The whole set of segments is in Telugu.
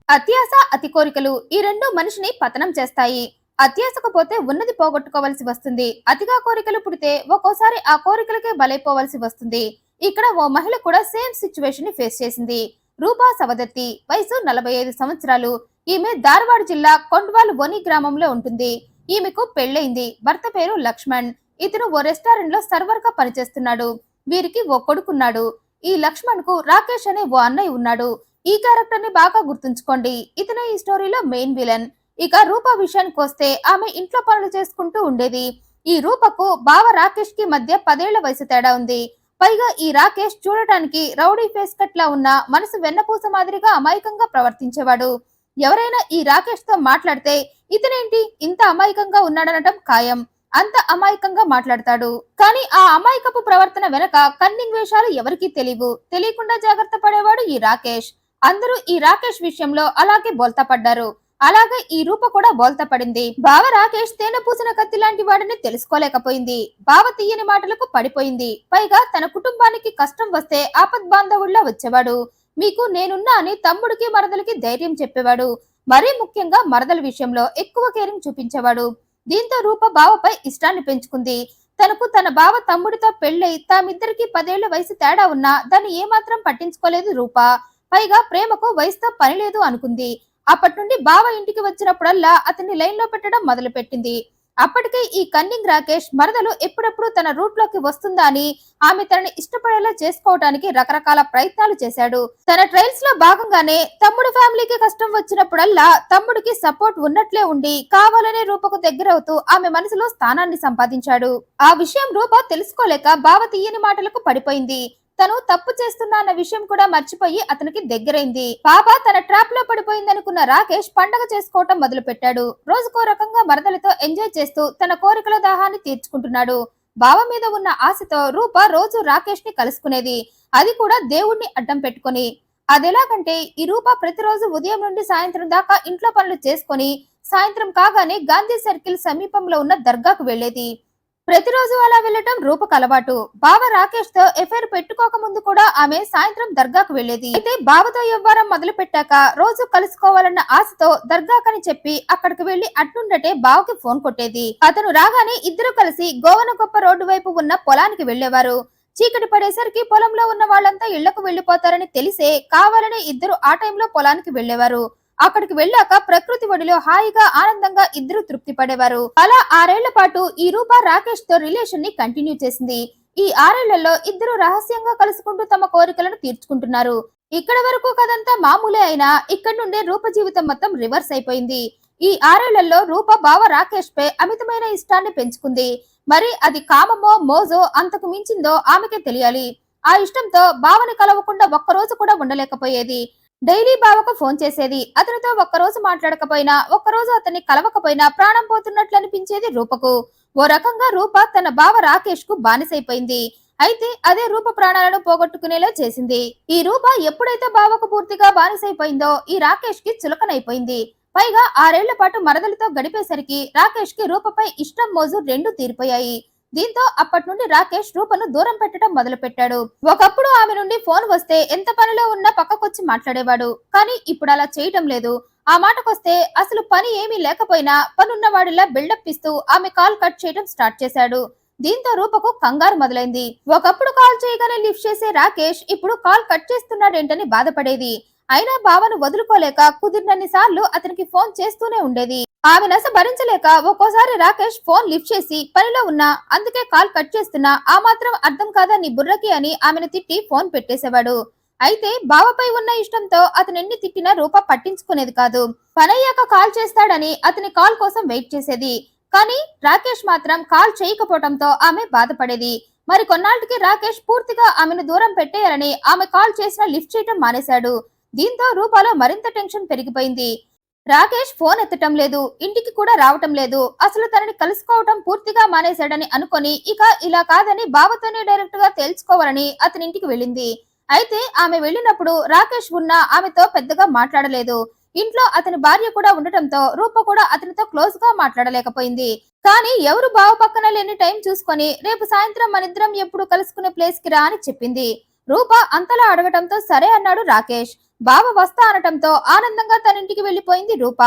అత్యాస, అతి కోరికలు ఈ రెండు మనిషిని పతనం చేస్తాయి. అత్యాసకు పోతే ఉన్నది పోగొట్టుకోవలసి వస్తుంది. అతిగా కోరికలు పుడితే ఒక్కోసారి ఆ కోరికలకే బలైపోవలసి వస్తుంది. ఇక్కడ ఓ మహిళ కూడా సేమ్ సిచ్యువేషన్ ని ఫేస్ చేసింది. రూపా సవదత్తి, వయసు 45 సంవత్సరాలు. ఈమె ధార్వాడ్ జిల్లా కొండ్వాల్ వని గ్రామంలో ఉంటుంది. ఈమెకు పెళ్లైంది. భర్త పేరు లక్ష్మణ్. ఇతను ఓ రెస్టారెంట్ లో సర్వర్ గా పనిచేస్తున్నాడు. వీరికి ఓ కొడుకున్నాడు. ఈ లక్ష్మణ్ కు రాకేష్ అనే ఓ అన్నయ్య ఉన్నాడు. ఈ క్యారెక్టర్ ని బాగా గుర్తుంచుకోండి. ఇతనే ఈ స్టోరీలో మెయిన్ విలన్. ఇక రూప విషయానికి వస్తే ఆమె ఇంట్లో పనులు చేసుకుంటూ ఉండేది. ఈ రూపకు బావ రాకేష్ కి మధ్య 10 ఏళ్ల వయసు తేడా ఉంది. పైగా ఈ రాకేష్ చూడటానికి రౌడీ ఫేస్ కట్ లా ఉన్న మనసు వెన్నపూస మాదిరిగా అమాయకంగా ప్రవర్తించేవాడు. ఎవరైనా ఈ రాకేష్ తో మాట్లాడితే ఇతనేంటి ఇంత అమాయకంగా ఉన్నాడనటం ఖాయం. అంత అమాయకంగా మాట్లాడతాడు. కానీ ఆ అమాయకపు ప్రవర్తన వెనక కన్నింగ్ వేషాలు ఎవరికీ తెలియకుండా జాగ్రత్త పడేవాడు ఈ రాకేష్. అందరూ ఈ రాకేష్ విషయంలో అలాగే బోల్తా పడ్డారు. అలాగే ఈ రూప కూడా బోల్తా పడింది. బావ రాకేష్ తేనె పూసిన కత్తి లాంటి వాడిని తెలుసుకోలేకపోయింది. బావ తీయని మాటలకు పడిపోయింది. పైగా తన కుటుంబానికి కష్టం వస్తే ఆపద్ బాంధవుల్లా వచ్చేవాడు. మీకు నేనున్నా అని తమ్ముడికి మరదలకి ధైర్యం చెప్పేవాడు. మరీ ముఖ్యంగా మరదల విషయంలో ఎక్కువ కేరింగ్ చూపించేవాడు. దీంతో రూప బావపై ఇష్టాన్ని పెంచుకుంది. తనకు తన బావ తమ్ముడితో పెళ్లై తామిద్దరికి 10 ఏళ్ల వయసు తేడా ఉన్నా దాన్ని ఏమాత్రం పట్టించుకోలేదు రూప. పైగా ప్రేమకు వయసుతో పని లేదు అనుకుంది. అప్పటి నుండి బావ ఇంటికి వచ్చినప్పుడల్లా అతన్ని లైన్ లో పెట్టడం మొదలు పెట్టింది. అప్పటికే ఈ కన్నింగ్ రాకేష్ మరదలు ఎప్పుడెప్పుడు తన రూట్ లోకి వస్తుందా అని ఆమె తనని ఇష్టపడేలా చేసుకోవడానికి రకరకాల ప్రయత్నాలు చేశాడు. తన ట్రయల్స్ లో భాగంగానే తమ్ముడు ఫ్యామిలీకి కష్టం వచ్చినప్పుడల్లా తమ్ముడికి సపోర్ట్ ఉన్నట్లే ఉండి కావాలనే రూపకు దగ్గరవుతూ ఆమె మనసులో స్థానాన్ని సంపాదించాడు. ఆ విషయం రూప తెలుసుకోలేక బావ తీయని మాటలకు పడిపోయింది. తను తప్పు చేస్తున్నా అన్న విషయం కూడా మర్చిపోయి అతనికి దగ్గరైంది. పాప తన ట్రాప్ లో పడిపోయిందనుకున్న రాకేష్ పండగ చేసుకోవటం మొదలు పెట్టాడు. రోజుకో రకంగా మరదలతో ఎంజాయ్ చేస్తూ తన కోరికల దాహాన్ని తీర్చుకుంటున్నాడు. బావ మీద ఉన్న ఆశతో రూప రోజు రాకేష్ ని కలుసుకునేది. అది కూడా దేవుణ్ణి అడ్డం పెట్టుకుని. అదెలాగంటే ఈ రూప ప్రతిరోజు ఉదయం నుండి సాయంత్రం దాకా ఇంట్లో పనులు చేసుకుని సాయంత్రం కాగానే గాంధీ సర్కిల్ సమీపంలో ఉన్న దర్గాకు వెళ్లేది. ప్రతిరోజు అలా వెళ్లటం రూపకు అలవాటు. బావ రాకేష్ తో ఎఫైర్ పెట్టుకోక ముందు కూడా ఆమె సాయంత్రం దర్గాకు వెళ్లేది. అయితే బావతో వ్యవహారం మొదలు పెట్టాక రోజు కలుసుకోవాలన్న ఆశతో దర్గాకని చెప్పి అక్కడికి వెళ్లి అట్నుండటే బావకి ఫోన్ కొట్టేది. అతను రాగానే ఇద్దరు కలిసి గోవనగొప్ప రోడ్డు వైపు ఉన్న పొలానికి వెళ్లేవారు. చీకటి పడేసరికి పొలంలో ఉన్న వాళ్ళంతా ఇళ్లకు వెళ్లిపోతారని తెలిసే కావాలనే ఇద్దరు ఆ టైంలో పొలానికి వెళ్లేవారు. అక్కడికి వెళ్ళాక ప్రకృతి ఒడిలో హాయిగా ఆనందంగా ఇద్దరు తృప్తి పడేవారు. అలా 6 ఏళ్ల పాటు ఈ రూప రాకేష్ తో రిలేషన్ ని కంటిన్యూ చేసింది. ఈ 6 ఏళ్లలో ఇద్దరు రహస్యంగా కలుసుకుంటూ తమ కోరికలను తీర్చుకుంటున్నారు. ఇక్కడ వరకు కదంతా మామూలే అయినా ఇక్కడి నుండే రూప జీవితం మొత్తం రివర్స్ అయిపోయింది. ఈ 6 ఏళ్లలో రూప బావ రాకేష్ పై అమితమైన ఇష్టాన్ని పెంచుకుంది. మరి అది కామమో మోజో అంతకు మించిందో ఆమెకే తెలియాలి. ఆ ఇష్టంతో బావని కలవకుండా ఒక్కరోజు కూడా ఉండలేకపోయేది. డైలీ బావకు ఫోన్ చేసేది. అతనితో ఒక్కరోజు మాట్లాడకపోయినా ఒక్కరోజు అతన్ని కలవకపోయినా ప్రాణం పోతున్నట్లు అనిపించేది రూపకు. ఓ రకంగా రూప తన బావ రాకేష్ కు బానిసైపోయింది. అయితే అదే రూప ప్రాణాలను పోగొట్టుకునేలా చేసింది. ఈ రూప ఎప్పుడైతే బావకు పూర్తిగా బానిసైపోయిందో ఈ రాకేష్ కి చులకనైపోయింది. పైగా 6 ఏళ్ల పాటు మరదలతో గడిపేసరికి రాకేష్ కి రూపపై ఇష్టం మోజు రెండూ తీరిపోయాయి. దీంతో అప్పటి నుండి రాకేష్ రూపను దూరం పెట్టడం మొదలు పెట్టాడు. ఒకప్పుడు ఆమె నుండి ఫోన్ వస్తే ఎంత పనిలో ఉన్నా పక్కకొచ్చి మాట్లాడేవాడు. కానీ ఇప్పుడు అలా చేయటం లేదు. ఆ మాటకొస్తే అసలు పని ఏమీ లేకపోయినా పనున్న వాడిలా బిల్డప్ ఇస్తూ ఆమె కాల్ కట్ చేయడం స్టార్ట్ చేశాడు. దీంతో రూపకు కంగారు మొదలైంది. ఒకప్పుడు కాల్ చేయగానే లిఫ్ట్ చేసే రాకేష్ ఇప్పుడు కాల్ కట్ చేస్తున్నాడేంటని బాధపడేది. అయినా బావను వదులుకోలేక కుదిరినన్ని సార్లు అతనికి ఫోన్ చేస్తూనే ఉండేది. ఆమె నస భరించలేక ఒక్కోసారి రాకేష్ ఫోన్ లిఫ్ట్ చేసి పనిలో ఉన్నా అందుకే కాల్ కట్ చేస్తున్నా ఆ మాత్రం అర్థం కాదా నీ బుర్రకి అని ఆమెను తిట్టి ఫోన్ పెట్టేసేవాడు. అయితే బావపై ఉన్న ఇష్టంతో అతను ఎన్ని తిట్టినా రూప పట్టించుకునేది కాదు. పనయ్యాక కాల్ చేస్తాడని అతని కాల్ కోసం వెయిట్ చేసేది. కానీ రాకేష్ మాత్రం కాల్ చేయకపోవడంతో ఆమె బాధపడేది. మరి కొన్నాళ్ళకి రాకేష్ పూర్తిగా ఆమెను దూరం పెట్టేయాలని ఆమె కాల్ చేసినా లిఫ్ట్ చేయటం మానేశాడు. దీంతో రూపలో మరింత టెన్షన్ పెరిగిపోయింది. రాకేష్ ఫోన్ ఎత్తటం లేదు, ఇంటికి కూడా రావటం లేదు. అసలు తనని కలుసుకోవటం పూర్తిగా మానేశాడని అనుకొని ఇక ఇలా కాదని బావతోనే డైరెక్ట్ గా తెలుసుకోవాలని అతని ఇంటికి వెళ్ళింది. అయితే ఆమె వెళ్ళినప్పుడు రాకేష్ ఉన్నా ఆమెతో పెద్దగా మాట్లాడలేదు. ఇంట్లో అతని భార్య కూడా ఉండటంతో రూప కూడా అతనితో క్లోజ్ గా మాట్లాడలేకపోయింది. కానీ ఎవరు బావ పక్కన లేని టైం చూసుకొని రేపు సాయంత్రం మనిద్దరం ఎప్పుడు కలుసుకునే ప్లేస్ కి రా అని చెప్పింది. రూప అంతలా అడగటంతో సరే అన్నాడు రాకేష్. బావ వస్తా అనటంతో ఆనందంగా తన ఇంటికి వెళ్లిపోయింది రూప.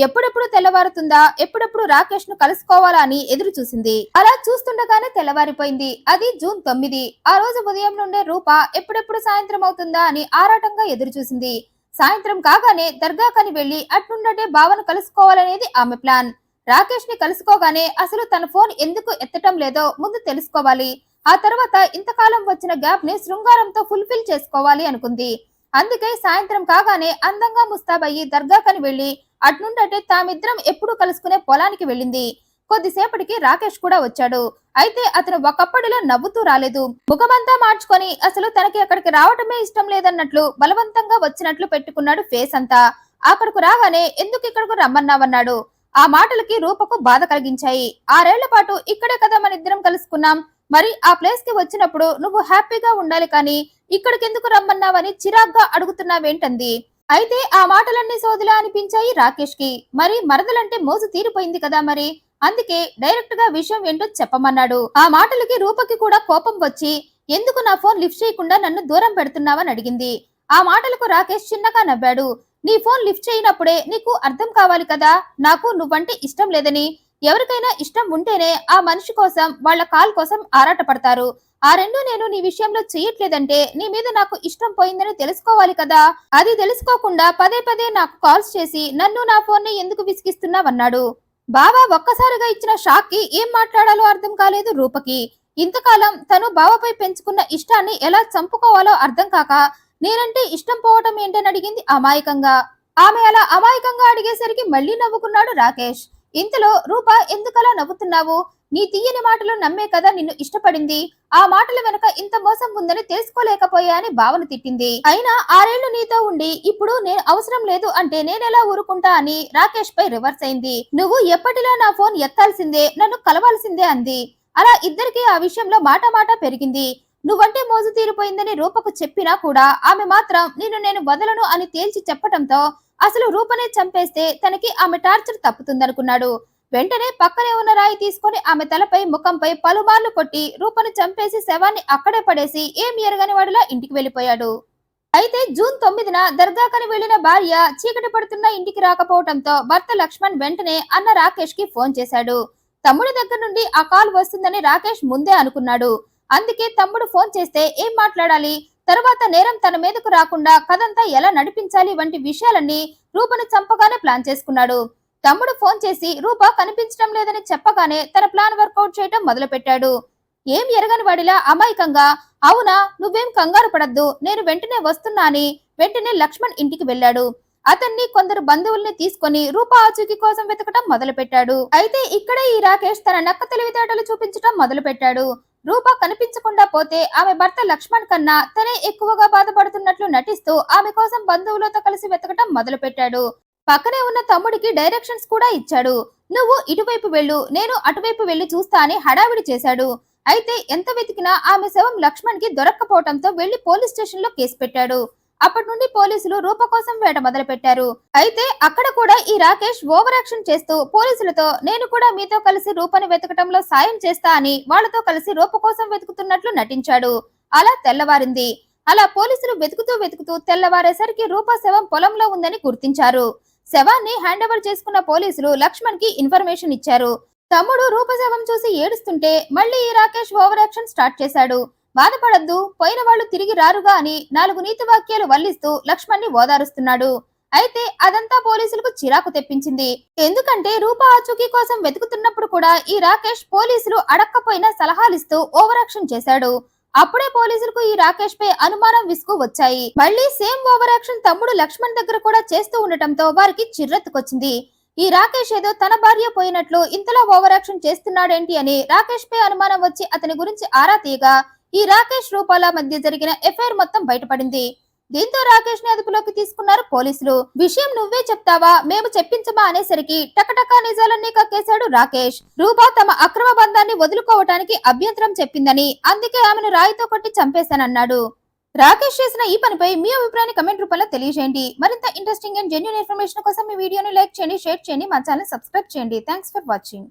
ఎప్పుడెప్పుడు తెల్లవారుతుందా, ఎప్పుడెప్పుడు రాకేష్ ను కలుసుకోవాలా అని ఎదురు చూసింది. అలా చూస్తుండగానే తెల్లవారిపోయింది. అది జూన్ 9. ఆ రోజు ఉదయం నుండే రూప ఎప్పుడెప్పుడు సాయంత్రం అవుతుందా అని ఆరాటంగా ఎదురు చూసింది. సాయంత్రం కాగానే దర్గాకని వెళ్లి అట్నుండటే బావను కలుసుకోవాలనేది ఆమె ప్లాన్. రాకేష్ ని కలుసుకోగానే అసలు తన ఫోన్ ఎందుకు ఎత్తటం లేదో ముందు తెలుసుకోవాలి. ఆ తర్వాత ఇంతకాలం వచ్చిన గ్యాప్ ని శృంగారంతో ఫుల్ఫిల్ చేసుకోవాలి అనుకుంది. అందుకే సాయంత్రం కాగానే అందంగా ముస్తాబయ్యి దర్గాకని వెళ్లి అట్నుండటే తామిద్దరం ఎప్పుడు కలుసుకునే పొలానికి వెళ్ళింది. కొద్దిసేపటికి రాకేష్ కూడా వచ్చాడు. అయితే అతను ఒకప్పటిలో నవ్వుతూ రాలేదు. ముఖమంతా మార్చుకొని అసలు తనకి అక్కడికి రావటమే ఇష్టం లేదన్నట్లు బలవంతంగా వచ్చినట్లు పెట్టుకున్నాడు ఫేస్ అంతా. అక్కడకు రాగానే ఎందుకు ఇక్కడకు రమ్మన్నావన్నాడు. ఆ మాటలకి రూపకు బాధ కలిగించాయి. 6 ఏళ్ల పాటు ఇక్కడే కదా మన ఇద్దరం కలుసుకున్నాం. మరి ఆ ప్లేస్ కి వచ్చినప్పుడు నువ్వు హ్యాపీగా ఉండాలి కానీ ఇక్కడికెందుకు రమ్మన్నావని చిరాగ్గా అడుగుతున్నావేంటంది. అయితే ఆ మాటలన్నీ సోదిలా అనిపించాయి రాకేష్ కి. మరి మరదలంటే మోజు తీరిపోయింది కదా మరి. అందుకే డైరెక్ట్ గా విషయం ఏంటో చెప్పమన్నాడు. ఆ మాటలకి రూపకి కూడా కోపం వచ్చి ఎందుకు నా ఫోన్ లిఫ్ట్ చేయకుండా నన్ను దూరం పెడుతున్నావని అడిగింది. ఆ మాటలకు రాకేష్ చిన్నగా నవ్వాడు. నీ ఫోన్ లిఫ్ట్ చేయనప్పుడే నీకు అర్థం కావాలి కదా నాకు నువ్వంటే ఇష్టం లేదని. ఎవరికైనా ఇష్టం ఉంటేనే ఆ మనిషి కోసం వాళ్ళ కాల్ కోసం ఆరాటపడతారు. ఆ రెండు నేను నీ విషయంలో చెయ్యట్లేదంటే నీ మీద నాకు ఇష్టం పోయిందని తెలుసుకోవాలి కదా. అది తెలుసుకోకుండా పదే పదే నాకు కాల్స్ చేసి నన్ను నా ఫోన్ ని ఎందుకు విసిగిస్తున్నావన్నాడు. బావ ఒక్కసారిగా ఇచ్చిన షాక్ కి ఏం మాట్లాడాలో అర్థం కాలేదు రూపకి. ఇంతకాలం తను బావపై పెంచుకున్న ఇష్టాన్ని ఎలా చంపుకోవాలో అర్థం కాక నేనంటే ఇష్టం పోవటం ఏంటని అడిగింది అమాయకంగా. ఆమె అలా అమాయకంగా అడిగేసరికి మళ్ళీ నవ్వుకున్నాడు రాకేష్. ఇంతలో రూప ఎందుకలా నవ్వుతున్నావు. నీ తీయని మాటలు నమ్మే కదా నిన్ను ఇష్టపడింది. ఆ మాటల వెనక ఇంత మోసం ఉందని తెలుసుకోలేకపోయా అని భావన తిట్టింది. అయినా 6 ఏళ్లు నీతో ఉండి ఇప్పుడు నేను అవసరం లేదు అంటే నేనెలా ఊరుకుంటా అని రాకేష్ పై రివర్స్ అయింది. నువ్వు ఎప్పటిలా నా ఫోన్ ఎత్తాల్సిందే, నన్ను కలవాల్సిందే అంది. అలా ఇద్దరికి ఆ విషయంలో మాట మాట పెరిగింది. నువ్వంటే మోజు తీరిపోయిందని రూపకు చెప్పినా కూడా ఆమె మాత్రం నిన్ను నేను వదలను అని తేల్చి చెప్పటంతో అసలు రూపనే చంపేస్తే తనకి ఆమె టార్చర్ తప్పుతుందనుకున్నాడు. వెంటనే పక్కనే ఉన్న రాయి తీసుకొని ఆమె తలపై ముఖంపై పలుమార్లు కొట్టి రూపను చంపేసి శవాన్ని అక్కడే పడేసి ఏమి ఎరగని వాడిలా ఇంటికి వెళ్లిపోయాడు. అయితే జూన్ 9న దర్గాకని వెళ్లిన భార్య చీకటి పడుతున్న ఇంటికి రాకపోవడంతో భర్త లక్ష్మణ్ వెంటనే అన్న రాకేష్ కి ఫోన్ చేశాడు. తమ్ముడి దగ్గర నుండి ఆ కాల్ వస్తుందని రాకేష్ ముందే అనుకున్నాడు. అందుకే తమ్ముడు ఫోన్ చేస్తే ఏం మాట్లాడాలి, తరువాత నేరం తన మీదకు రాకుండా కథంతా ఎలా నడిపించాలి వంటి విషయాలన్నీ రూపను చంపగానే ప్లాన్ చేసుకున్నాడు. తమ్ముడు ఫోన్ చేసి రూప కనిపించడం లేదని చెప్పగానే తన ప్లాన్ వర్కౌట్ చేయటం మొదలు పెట్టాడు. ఏం ఎరగని వాడిలా అమాయకంగా అవునా నువ్వేం కంగారు పడద్దు నేను వెంటనే వస్తున్నా అని వెంటనే లక్ష్మణ్ ఇంటికి వెళ్ళాడు. అతన్ని కొందరు బంధువుల్ని తీసుకొని రూప ఆచూకీ కోసం వెతకటం మొదలు పెట్టాడు. అయితే ఇక్కడే ఈ రాకేష్ తన నక్క తెలివితేటలు చూపించటం మొదలు పెట్టాడు. రూప కనిపించకుండా పోతే ఆమె భర్త లక్ష్మణ్ కన్నా తనే ఎక్కువగా బాధపడుతున్నట్లు నటిస్తూ ఆమె కోసం బంధువులతో కలిసి వెతకటం మొదలు పెట్టాడు. పక్కనే ఉన్న తమ్ముడికి డైరెక్షన్స్ కూడా ఇచ్చాడు. నువ్వు ఇటువైపు వెళ్ళు, నేను అటువైపు వెళ్లి చూస్తా అని హడావిడి చేశాడు. అయితే ఎంత వెతికినా ఆమె శవం లక్ష్మణ్ కి దొరక్కపోవడంతో వెళ్లి పోలీస్ స్టేషన్ లో కేసు పెట్టాడు. అప్పటి నుండి పోలీసులు రూప కోసం వేట మొదలు పెట్టారు. అయితే అక్కడ కూడా ఈ రాకేష్ ఓవర్ యాక్షన్ చేస్తూ పోలీసులతో నేను కూడా మీతో కలిసి రూపని వెతకటంలో సాయం చేస్తా అని వాళ్లతో కలిసి రూప కోసం వెతుకుతున్నట్లు నటించాడు. అలా తెల్లవారింది. అలా పోలీసులు వెతుకుతూ తెల్లవారేసరికి రూప శవం పొలంలో ఉందని గుర్తించారు. శవాన్ని హ్యాండ్ ఓవర్ చేసుకున్న పోలీసులు లక్ష్మణ్ కి ఇన్ఫర్మేషన్ ఇచ్చారు. తమ్ముడు రూప శవం చూసి ఏడుస్తుంటే మళ్ళీ ఈ రాకేష్ ఓవర్ యాక్షన్ స్టార్ట్ చేశాడు. బాధపడద్దు, పోయిన వాళ్ళు తిరిగి రారుగా అని 4 నీతి వాక్యాలు వల్లిస్తూ లక్ష్మణ్ ని ఓదారుస్తున్నాడు. అయితే అదంతా పోలీసులకు చిరాకు తెప్పించింది. ఎందుకంటే రూప ఆచూకీ కోసం వెతుకుతున్నప్పుడు కూడా ఈ రాకేష్ పోలీసులు అడక్కపోయినా సలహాలిస్తూ ఓవర్ యాక్షన్ చేశాడు. అప్పుడే పోలీసులకు ఈ రాకేష్ పై అనుమానం విసుగు వచ్చాయి. మళ్ళీ సేమ్ ఓవర్ యాక్షన్ తమ్ముడు లక్ష్మణ్ దగ్గర కూడా చేస్తూ ఉండటంతో వారికి చిర్రెత్తుకొచ్చింది. ఈ రాకేష్ ఏదో తన భార్య పోయినట్లు ఇంతలా ఓవర్ యాక్షన్ చేస్తున్నాడేంటి అని రాకేష్ పై అనుమానం వచ్చి అతని గురించి ఆరా తీయగా ఈ రాకేష్ రూపాల మధ్య జరిగిన ఎఫ్ఐఆర్ మొత్తం బయటపడింది. దీంతో రాకేష్ ని అదుపులోకి తీసుకున్నారు పోలీసులు. విషయం నువ్వే చెప్తావా మేము చెప్పించమా అనేసరికి టకటకా నిజాలన్నీ కక్కేశాడు రాకేష్. రూపా తమ అక్రమ బంధాన్ని వదులుకోవటానికి అభ్యంతరం చెప్పిందని అందుకే ఆమెను రాయితో కొట్టి చంపేశానన్నాడు. రాకేష్ చేసిన ఈ పనిపై మీ అభిప్రాయాన్ని కమెంట్ రూపంలో తెలియజేయండి. మరింత ఇంట్రెస్టింగ్ అండ్ జెన్యూన్ ఇన్ఫర్మేషన్ కోసం ఈ వీడియోని లైక్ చేయండి, షేర్ చేయండి, మా ఛానల్ సబ్స్క్రైబ్ చేయండి. Thanks for watching.